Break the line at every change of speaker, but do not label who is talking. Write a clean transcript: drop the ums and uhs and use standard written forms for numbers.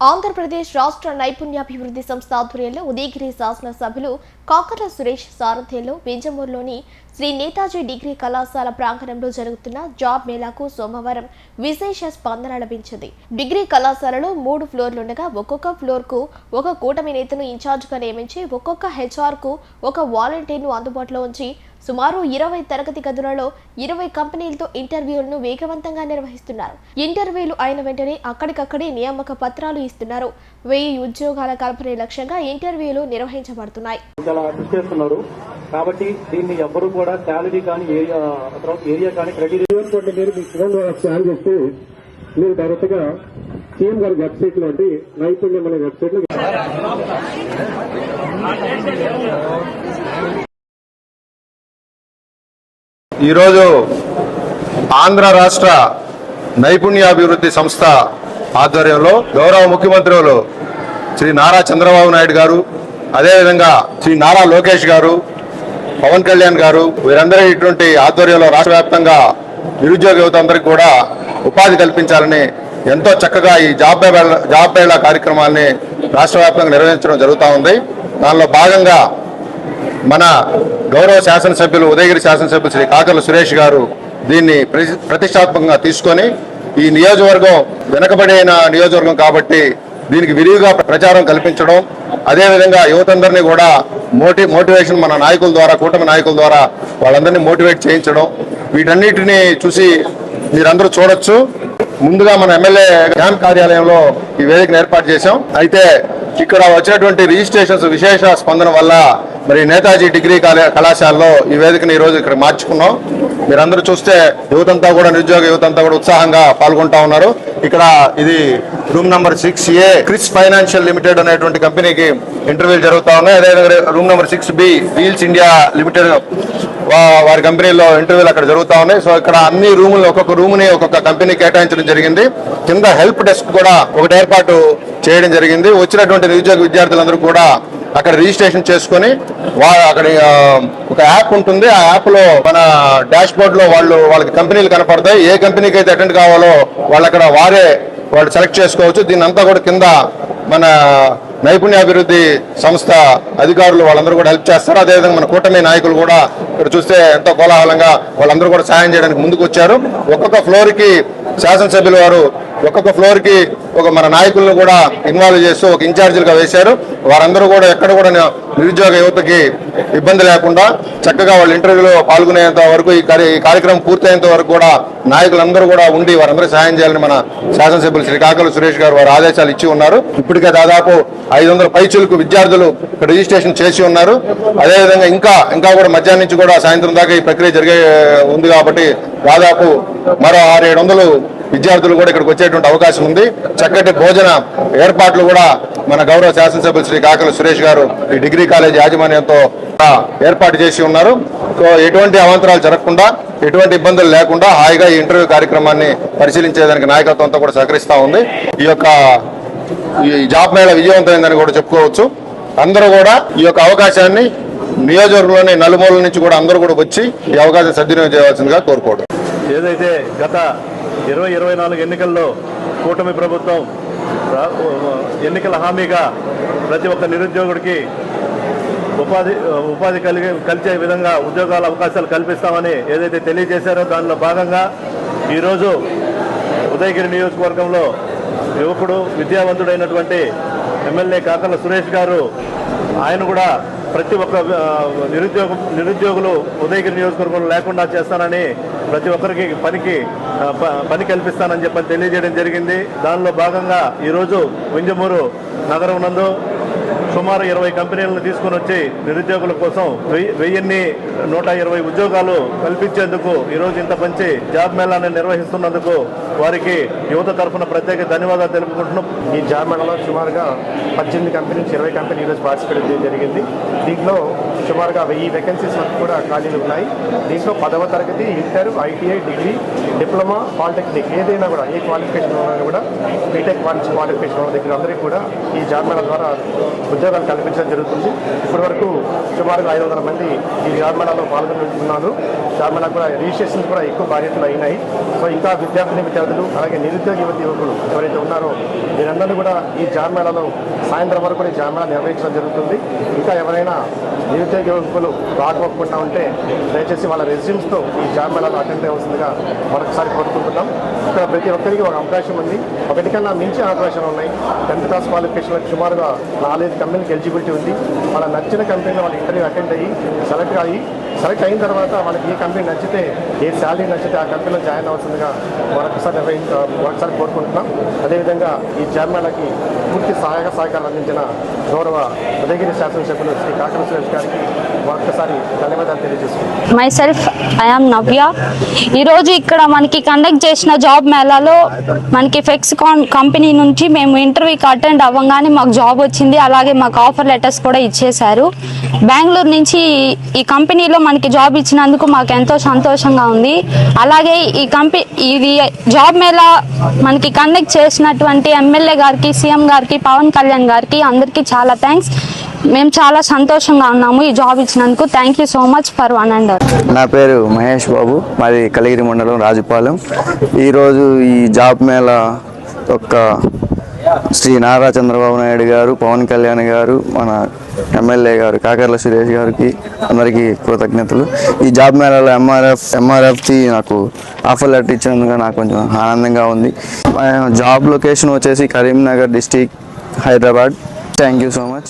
ఆంధ్రప్రదేశ్ రాష్ట్ర నైపుణ్యాభివృద్ధి సంస్థ ఆధ్వర్యంలో ఉదయగిరి శాసనసభ్యులు కాకర్ల సురేష్ సారథ్యంలో వింజమూరులోని శ్రీ నేతాజీ డిగ్రీ కళాశాల ప్రాంగణంలో జరుగుతున్న జాబ్ మేళాకు సోమవారం విశేష స్పందన లభించింది. డిగ్రీ కళాశాలలో 3 ఫ్లోర్లుండగా ఒక్కొక్క ఫ్లోర్కు ఒక కూటమి నేతను ఇన్ఛార్జిగా నియమించి ఒక్కొక్క హెచ్ఆర్కు ఒక వాలంటీర్ను అందుబాటులో ఉంచి సుమారు 20 తరగతి గదులలో 20 కంపెనీలతో ఇంటర్వ్యూలను వేగవంతంగా నిర్వహిస్తున్నారు. ఇంటర్వ్యూలు అయిన వెంటనే అక్కడికక్కడే నియామక పత్రాలు ఇస్తున్నారు. 1000 ఉద్యోగాల కల్పనే లక్ష్యంగా ఇంటర్వ్యూలు నిర్వహించబడుతున్నాయి.
కాబట్టి దీన్ని ఎవ్వరూ కూడా శాలరీ కానీ ఏరియా కానీ క్రెడిట్ మీరు డైరెక్ట్ గా సీఎం గారి వెబ్సైట్ లో నైపుణ్యం అనే వెబ్సైట్ లో
ఈరోజు ఆంధ్ర రాష్ట్ర నైపుణ్యాభివృద్ధి సంస్థ ఆధ్వర్యంలో గౌరవ ముఖ్యమంత్రులు శ్రీ నారా చంద్రబాబు నాయుడు గారు, అదేవిధంగా శ్రీ నారా లోకేష్ గారు, పవన్ కళ్యాణ్ గారు వీరందరూ ఇటువంటి ఆధ్వర్యంలో రాష్ట్ర వ్యాప్తంగా నిరుద్యోగ యువత అందరికీ కూడా ఉపాధి కల్పించాలని ఎంతో చక్కగా ఈ జాబ్ మేళా కార్యక్రమాన్ని రాష్ట్ర వ్యాప్తంగా నిర్వహించడం జరుగుతూ ఉంది. దానిలో భాగంగా మన గౌరవ శాసనసభ్యులు ఉదయగిరి శాసనసభ్యులు శ్రీ కాకర్ల సురేష్ గారు దీన్ని ప్రతిష్టాత్మకంగా తీసుకొని ఈ నియోజకవర్గం వెనుకబడిన నియోజకవర్గం కాబట్టి దీనికి విరివిగా ప్రచారం కల్పించడం, అదేవిధంగా యువతందరినీ కూడా మోటివేషన్ మన నాయకుల ద్వారా, కూటమి నాయకుల ద్వారా వాళ్ళందరినీ మోటివేట్ చేయించడం, వీటన్నిటిని చూసి మీరందరూ చూడొచ్చు. ముందుగా మన ఎమ్మెల్యే క్యాంప్ కార్యాలయంలో ఈ వేదికను ఏర్పాటు చేశాం. అయితే ఇక్కడ వచ్చినటువంటి రిజిస్ట్రేషన్స్ విశేష స్పందన వల్ల మరి నేతాజీ డిగ్రీ కళాశాలలో ఈ వేదికను ఈ రోజు ఇక్కడ మార్చుకున్నాం. మీరందరూ చూస్తే యువతంతా కూడా, నిరుద్యోగ యువతంతా కూడా ఉత్సాహంగా పాల్గొంటా ఉన్నారు. ఇక్కడ ఇది room number 6A Chris financial limited అనేటువంటి కంపెనీకి ఇంటర్వ్యూలు జరుగుతూ ఉన్నాయి. అదేవిధంగా room number 6B wheels India limited వారి కంపెనీలో ఇంటర్వ్యూలు అక్కడ జరుగుతూ ఉన్నాయి. సో ఇక్కడ అన్ని రూములు ఒక్కొక్క రూమ్ని ఒక్కొక్క కంపెనీ కేటాయించడం జరిగింది. కింద హెల్ప్ డెస్క్ కూడా ఒకటి ఏర్పాటు చేయడం జరిగింది. వచ్చినటువంటి నిరుద్యోగ విద్యార్థులందరూ కూడా అక్కడ రిజిస్ట్రేషన్ చేసుకుని అక్కడ ఒక యాప్ ఉంటుంది. ఆ యాప్ లో మన డాష్ బోర్డ్ లో వాళ్ళకి కంపెనీలు కనపడతాయి. ఏ కంపెనీకి అయితే అటెండ్ కావాలో వాళ్ళు అక్కడ వాళ్ళు సెలెక్ట్ చేసుకోవచ్చు. దీన్ని అంతా కూడా కింద మన నైపుణ్యాభివృద్ధి సంస్థ అధికారులు వాళ్ళందరూ కూడా హెల్ప్ చేస్తారు. అదేవిధంగా మన కూటమి నాయకులు కూడా ఇక్కడ చూస్తే ఎంతో కోలాహలంగా వాళ్ళందరూ కూడా సాయం చేయడానికి ముందుకు వచ్చారు. ఒక్కొక్క ఫ్లోర్ కి శాసనసభ్యులు వారు ఒక్కొక్క ఫ్లోర్ కి ఒక మన నాయకులను కూడా ఇన్వాల్వ్ చేస్తూ ఒక ఇన్ఛార్జీలుగా వేశారు. వారందరూ కూడా ఎక్కడ కూడా నిరుద్యోగ యువతకి ఇబ్బంది లేకుండా చక్కగా వాళ్ళు ఇంటర్వ్యూలో పాల్గొనేంత వరకు ఈ కార్యక్రమం పూర్తయ్యేంత వరకు కూడా నాయకులందరూ కూడా ఉండి వారందరూ సహాయం చేయాలని మన శాసనసభ్యులు శ్రీ కాకర్ల సురేష్ గారు వారు ఆదేశాలు ఇచ్చి ఉన్నారు. ఇప్పటికే దాదాపు 500 పైచులకు విద్యార్థులు ఇక్కడ రిజిస్ట్రేషన్ చేసి ఉన్నారు. అదేవిధంగా ఇంకా కూడా మధ్యాహ్నం నుంచి కూడా సాయంత్రం దాకా ఈ ప్రక్రియ జరిగే ఉంది కాబట్టి దాదాపు మరో 600-700 విద్యార్థులు కూడా ఇక్కడికి వచ్చేటువంటి అవకాశం ఉంది. చక్కటి భోజన ఏర్పాట్లు కూడా మన గౌరవ శాసనసభ్యులు శ్రీ కాకర్ల సురేష్ గారు ఈ డిగ్రీ కాలేజీ యాజమాన్యంతో ఏర్పాటు చేసి ఉన్నారు. సో ఎటువంటి అవాంతరాలు జరగకుండా, ఎటువంటి ఇబ్బందులు లేకుండా హాయిగా ఈ ఇంటర్వ్యూ కార్యక్రమాన్ని పరిశీలించేదానికి నాయకత్వంతో కూడా సహకరిస్తూ ఉంది. ఈ జాబ్ మేళ విజయవంతమైందని కూడా చెప్పుకోవచ్చు. అందరూ కూడా ఈ యొక్క అవకాశాన్ని నియోజకవర్గంలోని నలుమూలల నుంచి కూడా అందరూ కూడా వచ్చి ఈ అవకాశం సద్వినియోగం చేయవలసిందిగా కోరుకోవడం.
ఏదైతే గత 2024 ఎన్నికల్లో కూటమి ప్రభుత్వం ఎన్నికల హామీగా ప్రతి ఒక్క నిరుద్యోగుడికి ఉపాధి కలిసే విధంగా ఉద్యోగాల అవకాశాలు కల్పిస్తామని ఏదైతే తెలియజేశారో దానిలో భాగంగా ఈరోజు ఉదయగిరి నియోజకవర్గంలో యువకుడు, విద్యావంతుడైనటువంటి ఎమ్మెల్యే కాకర్ల సురేష్ గారు ఆయన కూడా ప్రతి ఒక్క నిరుద్యోగులు ఉదయగిరి నియోజకవర్గంలో లేకుండా చేస్తానని, ప్రతి ఒక్కరికి పని కల్పిస్తానని చెప్పని తెలియజేయడం జరిగింది. దానిలో భాగంగా ఈరోజు వింజమూరు నగరం నందు సుమారు 20 కంపెనీలను తీసుకుని వచ్చి నిరుద్యోగుల కోసం 1120 ఉద్యోగాలు కల్పించేందుకు ఈరోజు ఇంత మంచి జాబ్ మేళాన్ని నిర్వహిస్తున్నందుకు వారికి యువత తరఫున ప్రత్యేక ధన్యవాదాలు తెలుపుకుంటున్నాం.
ఈ జాబ్ మేళాలో సుమారుగా 18 కంపెనీ నుంచి 20 కంపెనీ ఈరోజు పార్టిసిపేట్ చేయడం జరిగింది. దీంట్లో సుమారుగా 1000 వేకెన్సీస్ వరకు కూడా ఖాళీలు ఉన్నాయి. దీంట్లో 10వ తరగతి, inter, ITI, degree, diploma, polytechnic ఏదైనా కూడా ఏ క్వాలిఫికేషన్ ఉన్నా కూడా బీటెక్ క్వాలిఫికేషన్ ఉన్న దగ్గర అందరికీ కూడా ఈ జాబ్ మేళా ద్వారా ఉద్యోగాలు కల్పించడం జరుగుతుంది. ఇప్పటి వరకు సుమారుగా 500 మంది ఈ జాబ్ మేళాలో పాల్గొంటున్నారు. జాబ్ మేళా కూడా రిజిస్ట్రేషన్ కూడా ఎక్కువ బాధ్యతలు అయినాయి. సో ఇంకా విద్యార్థిని విద్యార్థులు అలాగే నిరుద్యోగ యువకులు ఎవరైతే ఉన్నారో మీరందరూ కూడా ఈ జాబ్ మేళాలో సాయంత్రం వరకు ఈ జాబ్ మేళా నిర్వహించడం జరుగుతుంది. ఇంకా ఎవరైనా నిరుద్యోగ యువకులు రాకపోకుండా ఉంటే దయచేసి వాళ్ళ రెజ్యూమ్స్తో ఈ జాబ్ మేళాలో అటెండ్ అవ్వాల్సిందిగా మరొకసారి కోరుకుంటున్నాం. ఇక్కడ ప్రతి ఒక్కరికి ఒక అవకాశం ఉంది, ఒకటి కన్నా మించి అవకాశాలు ఉన్నాయి. 10th క్లాస్ క్వాలిఫికేషన్లకు సుమారుగా 4 కంపెనీలకు ఎలిజిబిలిటీ ఉంది. వాళ్ళ నచ్చిన కంపెనీలో వాళ్ళు ఇంటర్వ్యూ అటెండ్ అయ్యి సెలెక్ట్ అయిన తర్వాత వాళ్ళకి ఏ కంపెనీ నచ్చితే, ఏ శాలరీ నచ్చితే ఆ కంపెనీలో జాయిన్ అవ్వాల్సిందిగా మరొకసారి కోరుకుంటున్నాం. అదేవిధంగా ఈ జాబ్ మేళాకి పూర్తి సహాయక సహకారాలు అందించిన గౌరవ ఉదయగిరి శాసనసభ్యులు శ్రీ కాకర సురేష్ గారికి మరొకసారి ధన్యవాదాలు తెలియజేస్తున్నాం.
మై సెల్ఫ్ ఐఎమ్ నవ్య. ఈరోజు ఇక్కడ మనకి కండక్ట్ చేసిన జాబ్ మేళాలో మనకి ఫెక్స్కాన్ కంపెనీ నుంచి మేము ఇంటర్వ్యూకి అటెండ్ అవ్వగానే మాకు జాబ్ వచ్చింది. అలాగే మాకు ఆఫర్ లెటర్స్ కూడా ఇచ్చేశారు. బెంగళూరు నుంచి ఈ కంపెనీలో మనకి జాబ్ ఇచ్చినందుకు మాకు ఎంతో సంతోషంగా ఉంది. అలాగే ఇది జాబ్ మేళా మనకి కండక్ట్ చేసినటువంటి ఎమ్మెల్యే గారికి, సీఎం గారికి, పవన్ కళ్యాణ్ గారికి అందరికీ చాలా థ్యాంక్స్. మేము చాలా సంతోషంగా ఉన్నాము ఈ జాబ్ ఇచ్చినందుకు. Thank you so much for one and all.
నా పేరు మహేష్ బాబు, మాది కలిగిరి మండలం రాజుపాలెం. ఈరోజు ఈ జాబ్ మేళా యొక్క శ్రీ నారా చంద్రబాబు నాయుడు గారు, పవన్ కళ్యాణ్ గారు, మన ఎమ్మెల్యే గారు కాకర్ల సురేష్ గారికి అందరికీ కృతజ్ఞతలు. ఈ జాబ్ మేళాలో ఎంఆర్ఎఫ్కి నాకు ఆఫర్ లెటర్ ఇచ్చినందుకు నాకు కొంచెం ఆనందంగా ఉంది. జాబ్ లొకేషన్ వచ్చేసి Karimnagar district, Hyderabad. Thank you so much.